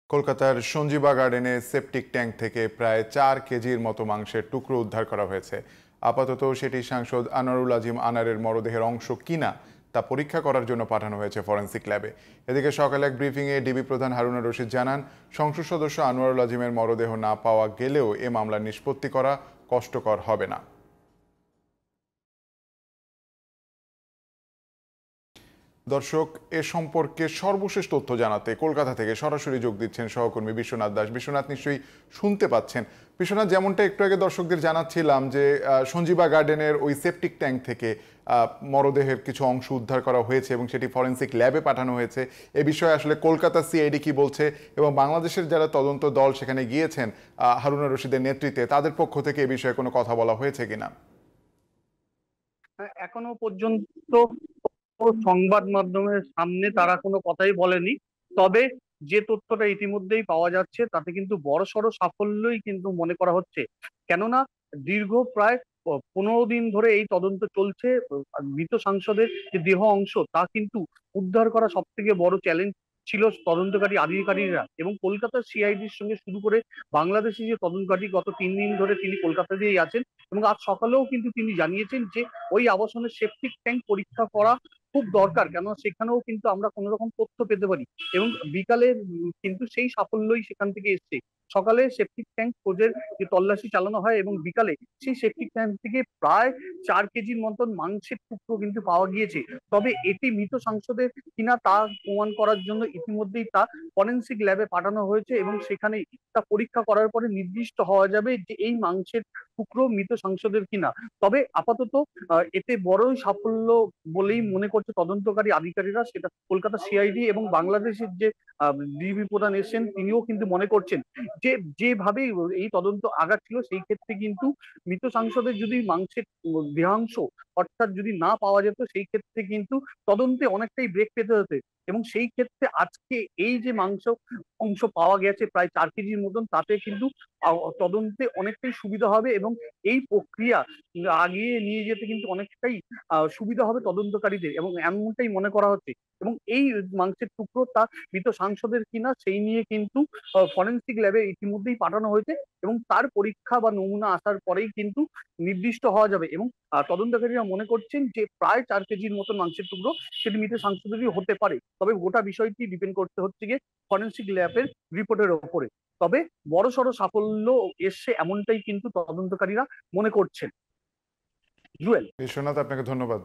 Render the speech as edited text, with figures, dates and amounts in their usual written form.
কলকাতার সঞ্জীবা গার্ডেনে septic tank থেকে প্রায় 4 কেজির মতো মাংসের টুকরো উদ্ধার করা হয়েছে। আপাতত সেটি সাংসদ আনোয়ারুল আজিম আনারের মরদেহের অংশ কিনা তা পরীক্ষা করার জন্য পাঠানো হয়েছে ফরেন্সিক ল্যাবে। এদিকে সকালে এক ব্রিফিংয়ে ডিবি প্রধান হারুনুর রশিদ জানান, সংসদ সদস্য আনোয়ারুল আজিমের মরদেহ না পাওয়া গেলেও এ মামলার নিষ্পত্তি করা কষ্টকর হবে না। দর্শক, এ সম্পর্কে সর্বশেষ তথ্য জানাতে কলকাতা থেকে সরাসরি যোগ দিচ্ছেন সহকর্মী বিশ্বনাথ দাস। বিশ্বনাথ, নিশ্চয়ই শুনতে পাচ্ছেন। বিশ্বনাথ, যেমনটা একটু আগে দর্শকদের জানাচ্ছিলাম যে সঞ্জীবা গার্ডেনের ওই সেপটিক ট্যাঙ্ক থেকে মরদেহের কিছু অংশ উদ্ধার করা হয়েছে এবং সেটি ফরেন্সিক ল্যাবে পাঠানো হয়েছে। এ বিষয়ে আসলে কলকাতা সিআইডি কি বলছে এবং বাংলাদেশের যারা তদন্ত দল সেখানে গিয়েছেন হারুনুর রশিদের নেতৃত্বে, তাদের পক্ষ থেকে এ বিষয়ে কোনো কথা বলা হয়েছে কিনা? এখনো পর্যন্ত সংবাদ মাধ্যমের সামনে তারা কোনো কথাই বলেনি। তবে যে তথ্যটা ইতিমধ্যেই পাওয়া যাচ্ছে তাতে কিন্তু বড়সড় সাফল্যই কিন্তু মনে করা হচ্ছে। কেননা দীর্ঘ প্রায় 15 দিন ধরে এই তদন্ত চলছে। মৃত সাংসদের যে দেহ অংশ তা কিন্তু উদ্ধার করা সব থেকে বড় চ্যালেঞ্জ ছিল তদন্তকারী আধিকারিকরা, এবং কলকাতার সিআইডির সঙ্গে শুরু করে বাংলাদেশি যে তদন্তকারী গত 3 দিন ধরে তিনি কলকাতাতেই আছেন, এবং আজ সকালেও কিন্তু তিনি জানিয়েছেন যে ওই আবাসনের সেপটিক ট্যাঙ্ক পরীক্ষা করা খুব দরকার, কেন সেখানেও কিন্তু আমরা কোনো রকম তথ্য পেতে পারি। এবং বিকালে কিন্তু সেই সাফল্যই সেখান থেকে এসছে। সকালে সেপটিক ট্যাঙ্ক খোঁজের যে তল্লাশি চালানো হয় এবং বিকালে সেই সেপটিক ট্যাঙ্ক থেকে প্রায় 4 কেজির মতন মাংসের টুকরো কিন্তু পাওয়া গিয়েছে। তবে এটি মৃত সাংসদের কিনা তা প্রমাণ করার জন্য ইতিমধ্যেই তা ফরেন্সিক ল্যাবে পাঠানো হয়েছে, এবং সেখানেই তা পরীক্ষা করার পরে নির্দিষ্ট হওয়া যাবে যে এই মাংসের টুকরো মৃত সাংসদের কিনা। তবে আপাতত এতে বড়ই সাফল্য বলেই মনে করছে তদন্তকারী আধিকারিকরা, সেটা কলকাতা সিআইডি এবং বাংলাদেশের যে ডিবি প্রধান এসেছেন তিনিও কিন্তু মনে করছেন যে যেভাবে এই তদন্ত আগাচ্ছিল সেই ক্ষেত্রে কিন্তু মৃত সাংসদের যদি মাংসের দেহাংশ অর্থাৎ যদি না পাওয়া যেত সেই ক্ষেত্রে কিন্তু তদন্তে অনেকটাই ব্রেক পেতে হতে, এবং সেই ক্ষেত্রে আজকে এই যে মাংস অংশ পাওয়া গেছে প্রায় 4 কেজির মতন, তাতে কিন্তু তদন্তে অনেকটাই সুবিধা হবে এবং এই প্রক্রিয়া আগিয়ে নিয়ে যেতে কিন্তু অনেকটাই সুবিধা হবে তদন্তকারীদের, এবং এমনটাই মনে করা হচ্ছে। এবং এই মাংসের টুকরো তা মৃত সাংসদের কিনা সেই নিয়ে কিন্তু ফরেন্সিক ল্যাবে ইতিমধ্যেই পাঠানো হয়েছে, এবং তার পরীক্ষা বা নমুনা আসার পরেই কিন্তু নির্দিষ্ট হওয়া যাবে। এবং তদন্তকারীরা মনে করছেন যে প্রায় 4 কেজির মতো মাংসের টুকরো সেটি মৃত সাংসদেরই হতে পারে। তবে গোটা বিষয়টি ডিপেন্ড করতে হচ্ছে গিয়ে ফরেন্সিক ল্যাবের রিপোর্টের ওপরে। তবে বড়সড় সাফল্য এসছে এমনটাই কিন্তু তদন্তকারীরা মনে করছেন। জুয়েল। বিশ্বনাথ, আপনাকে ধন্যবাদ।